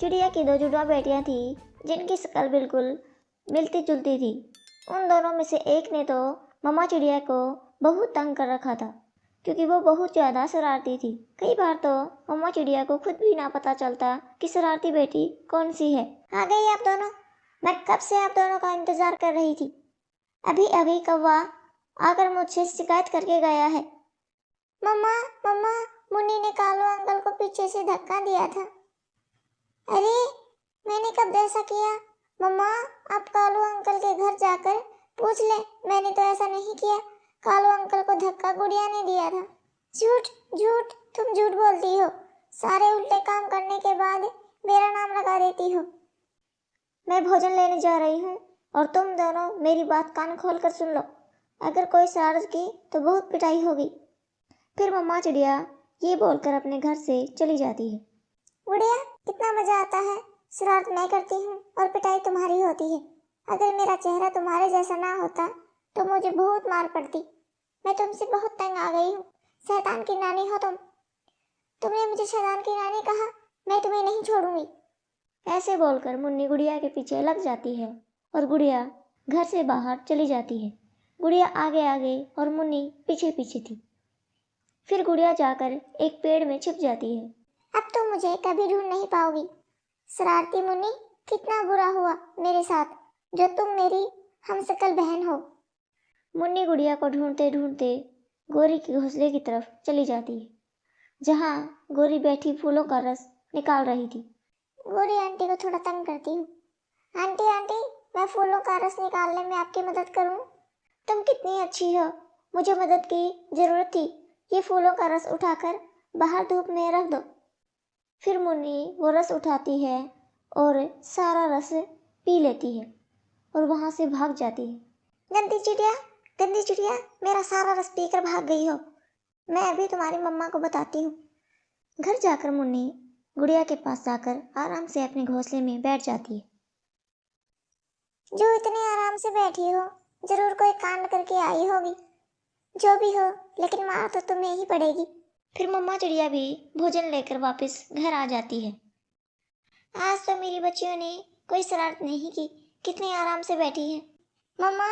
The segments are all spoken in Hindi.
चिड़िया की दो जुड़वा बेटियां थी जिनकी शक्ल बिल्कुल मिलती जुलती थी। उन दोनों में से एक ने तो मम्मा चिड़िया को बहुत तंग कर रखा था क्योंकि वो बहुत ज़्यादा शरारती थी। कई बार तो मम्मा चिड़िया को खुद भी ना पता चलता कि शरारती बेटी कौन सी है। आ गई आप दोनों, मैं कब से आप दोनों का इंतजार कर रही थी। अभी अभी कौवा आकर मुझसे शिकायत करके गया है। मम्मा मम्मा, मुन्नी ने कालू अंकल को पीछे से धक्का दिया था। अरे मैंने कब ऐसा किया। मम्मा आप कालू अंकल के घर जाकर पूछ ले, मैंने तो ऐसा नहीं किया। कालू अंकल को धक्का गुड़िया ने दिया था। झूठ झूठ, तुम झूठ बोलती हो। सारे उल्टे काम करने के बाद मेरा नाम लगा देती हो। मैं भोजन लेने जा रही हूँ और तुम दोनों मेरी बात कान खोल कर सुन लो। अगर कोई शरारत की तो बहुत पिटाई होगी। फिर मम्मा चिड़िया ये बोलकर अपने घर से चली जाती है। गुड़िया कितना मजा आता है, शरारत मैं करती हूँ और पिटाई तुम्हारी होती है। अगर मेरा चेहरा तुम्हारे जैसा ना होता तो मुझे बहुत मार पड़ती। मैं तुमसे बहुत तंग आ गई हूँ। शैतान की नानी हो तुम। तुमने मुझे शैतान की नानी कहा, मैं तुम्हें नहीं छोड़ूंगी। ऐसे बोलकर मुन्नी गुड़िया के पीछे लग जाती है और गुड़िया घर से बाहर चली जाती है। गुड़िया आगे आगे और मुन्नी पीछे पीछे थी। फिर गुड़िया जाकर एक पेड़ में छिप जाती है। अब तो मुझे कभी ढूंढ नहीं पाओगी। शरारती मुन्नी, कितना बुरा हुआ मेरे साथ जो तुम मेरी हमशक्ल बहन हो। मुन्नी गुड़िया को ढूंढते ढूंढते गोरी के घोंसले की तरफ चली जाती है, जहाँ गोरी बैठी फूलों का रस निकाल रही थी। गोरी आंटी को थोड़ा तंग करती हूँ। आंटी आंटी, मैं फूलों का रस निकालने में आपकी मदद करूँ? तुम कितनी अच्छी हो, मुझे मदद की जरूरत थी। ये फूलों का रस उठाकर बाहर धूप में रख दो। फिर मुन्नी वो रस उठाती है और सारा रस पी लेती है और वहाँ से भाग जाती है। गंदी चिड़िया, मेरा सारा रस पीकर भाग गई हो। मैं अभी तुम्हारी मम्मा को बताती हूँ। घर जाकर मुन्नी गुड़िया के पास जाकर आराम से अपने घोंसले में बैठ जाती है। जो इतने आराम से बैठी हो, जरूर कोई कांड करके आई होगी। जो भी हो, लेकिन मार तो तुम्हें ही पड़ेगी। फिर मम्मा चिड़िया भी भोजन लेकर वापस घर आ जाती है। आज तो मेरी बच्चियों ने कोई शरारत नहीं की, कितने आराम से बैठी है। मम्मा,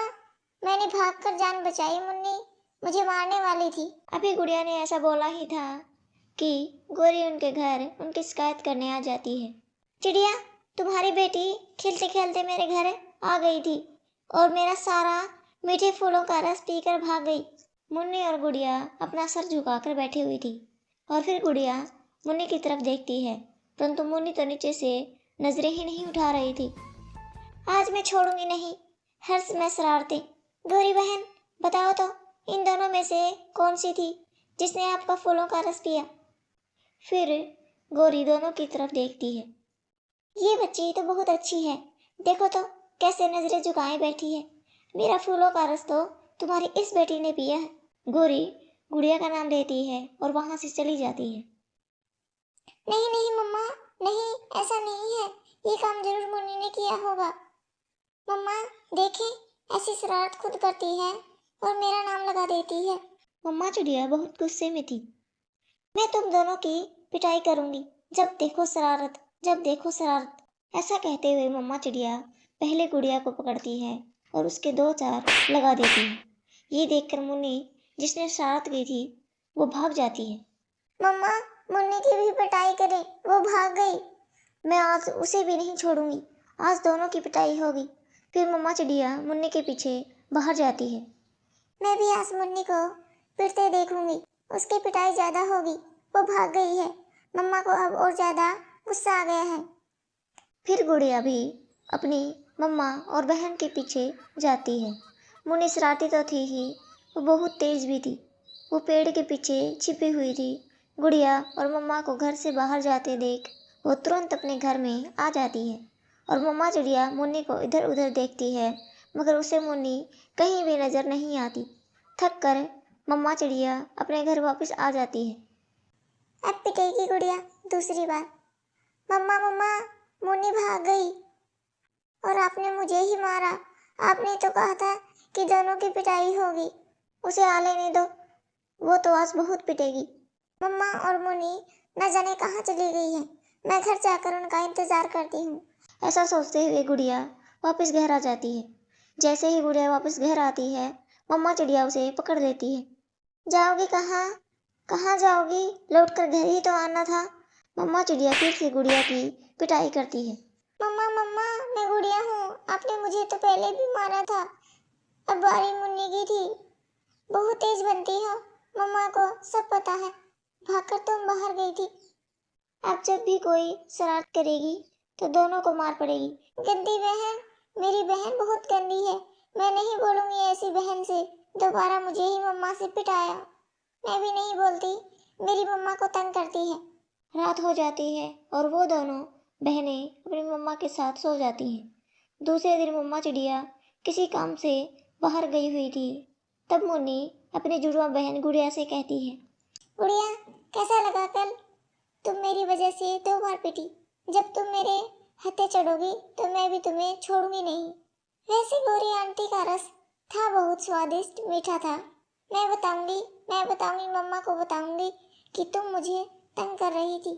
मैंने भागकर जान बचाई, मुन्नी मुझे मारने वाली थी। अभी गुड़िया ने ऐसा बोला ही था कि गोरी उनके घर उनकी शिकायत करने आ जाती है। चिड़िया, तुम्हारी बेटी खेलते खेलते मेरे घर आ गई थी और मेरा सारा मीठे फूलों का रस पीकर भाग गई। मुन्नी और गुड़िया अपना सर झुकाकर बैठी हुई थी और फिर गुड़िया मुन्नी की तरफ देखती है, परंतु मुन्नी तो नीचे से नजरें ही नहीं उठा रही थी। आज मैं छोड़ूंगी नहीं हर समय शरारतें। गोरी बहन, बताओ तो इन दोनों में से कौन सी थी जिसने आपका फूलों का रस पिया? फिर गोरी दोनों की तरफ देखती है। ये बच्ची तो बहुत अच्छी है, देखो तो कैसे नजरें झुकाए बैठी है। मेरा फूलों का रस तो तुम्हारी इस बेटी ने पिया है। गोरी गुड़िया का नाम लेती है और वहां से चली जाती है। नहीं नहीं मम्मा, नहीं, ऐसा नहीं है। ये काम जरूर मुन्नी ने किया होगा। मम्मा देखें, ऐसी शरारत खुद करती है और मेरा नाम लगा देती है। मम्मा चिड़िया बहुत गुस्से में थी। मैं तुम दोनों की पिटाई करूंगी, जब देखो शरारत, जब देखो शरारत। ऐसा कहते हुए मम्मा चिड़िया पहले गुड़िया को पकड़ती है और उसके दो चार लगा देती है। ये देखकर मुन्नी जिसने शरारत की थी वो भाग जाती है। मम्मा, मुन्नी की भी पिटाई करें, वो भाग गई। मैं आज उसे भी नहीं छोड़ूंगी, आज दोनों की पिटाई होगी। फिर मम्मा चिड़िया मुन्नी के पीछे बाहर जाती है। मैं भी आज मुन्नी को पिटते देखूंगी, उसकी पिटाई ज्यादा होगी। वो भाग गई है, मम्मा को अब और ज्यादा गुस्सा आ गया है। फिर गुड़िया भी अपनी मम्मा और बहन के पीछे जाती है। मुन्नी शरारती तो थी ही, वो बहुत तेज भी थी। वो पेड़ के पीछे छिपी हुई थी। गुड़िया और मम्मा को घर से बाहर जाते देख वो तुरंत अपने घर में आ जाती है और मम्मा चिड़िया मुन्नी को इधर उधर देखती है, मगर उसे मुन्नी कहीं भी नजर नहीं आती। थक कर मम्मा चिड़िया अपने घर वापस आ जाती है। अब पिटेगी गुड़िया दूसरी बार। मम्मा मम्मा, मुन्नी भाग गई और आपने मुझे ही मारा। आपने तो कहा था कि दोनों की पिटाई होगी, उसे आ लेने दो, वो तो आज बहुत पिटेगी। मम्मा और मुन्नी न जाने कहाँ चली गई है, मैं घर जाकर उनका इंतजार करती हूँ। ऐसा सोचते हुए गुड़िया वापस घर आ जाती है। जैसे ही गुड़िया वापस घर आती है, मम्मा चिड़िया उसे पकड़ लेती है। जाओगी कहाँ? कहाँ जाओगी? लौट कर घर ही तो आना था। मम्मा चिड़िया फिर से गुड़िया की पिटाई करती है। मम्मा मम्मा, मैं गुड़िया हूँ, आपने मुझे तो पहले भी मारा था। अब बारी मुन्नी की थी। बहुत तेज बनती हो, मम्मा को सब पता है। भागकर तुम बाहर गई थी। अब जब भी कोई शरारत करेगी तो दोनों को मार पड़ेगी। गंदी बहन, मेरी बहन बहुत गंदी है। मैं नहीं बोलूंगी ऐसी बहन से। दोबारा मुझे ही मम्मा से पिटाया। मैं भी नहीं बोलती, मेरी मम्मा को तंग करती है। रात हो जाती है और वो दोनों बहनें अपनी मम्मा के साथ सो जाती हैं। दूसरे दिन मम्मा चिड़िया किसी काम से बाहर गई हुई थी। तब मुन्नी अपनी जुड़वा बहन गुड़िया से कहती है, गुड़िया, कैसा लगा कल? तुम मेरी वजह से 2 बार पिटी। जब तुम मेरे हत्थे चढ़ोगी तो मैं भी तुम्हें छोड़ूंगी नहीं। वैसे गौरी आंटी का रस था बहुत स्वादिष्ट, मीठा था। मैं बताऊंगी मम्मा को बताऊंगी कि तुम मुझे तंग कर रही थी।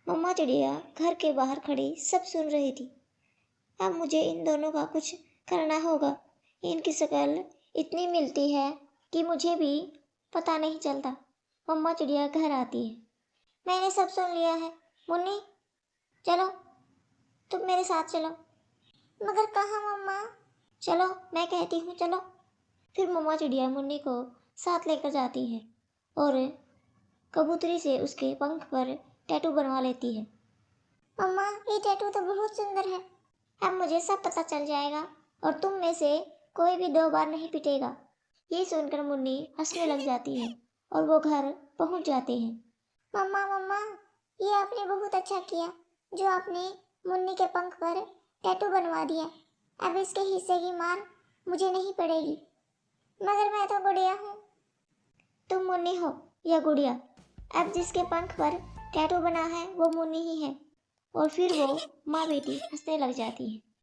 मम्मा चिड़िया घर के बाहर खड़ी सब सुन रही थी। अब मुझे इन दोनों का कुछ करना होगा। इनकी शक्ल इतनी मिलती है कि मुझे भी पता नहीं चलता। मम्मा चिड़िया घर आती है। मैंने सब सुन लिया है। मुन्नी, चलो, तुम मेरे साथ चलो। मगर कहाँ मम्मा? चलो, मैं कहती हूँ चलो। फिर मम्मा चिड़िया मुन्नी को साथ लेकर जाती है और कबूतरी से उसके पंख पर टैटू बनवा लेती है। मम्मा, ये टैटू तो बहुत सुंदर है। अब मुझे सब पता चल जाएगा और तुम में से कोई भी 2 बार नहीं पिटेगा। ये सुनकर मुन्नी हंसने लग जाती है और वो घर पहुंच जाते हैं। मम्मा मम्मा, ये आपने बहुत अच्छा किया जो आपने मुन्नी के पंख पर टैटू बनवा दिया। अब इसके हिस्से की मार मुझे नहीं पड़ेगी। मगर मैं तो गुड़िया हूँ। तुम मुन्नी हो या गुड़िया, अब जिसके पंख पर टैटू बना है वो मुन्नी ही है। और फिर वो माँ बेटी हंसने लग जाती है।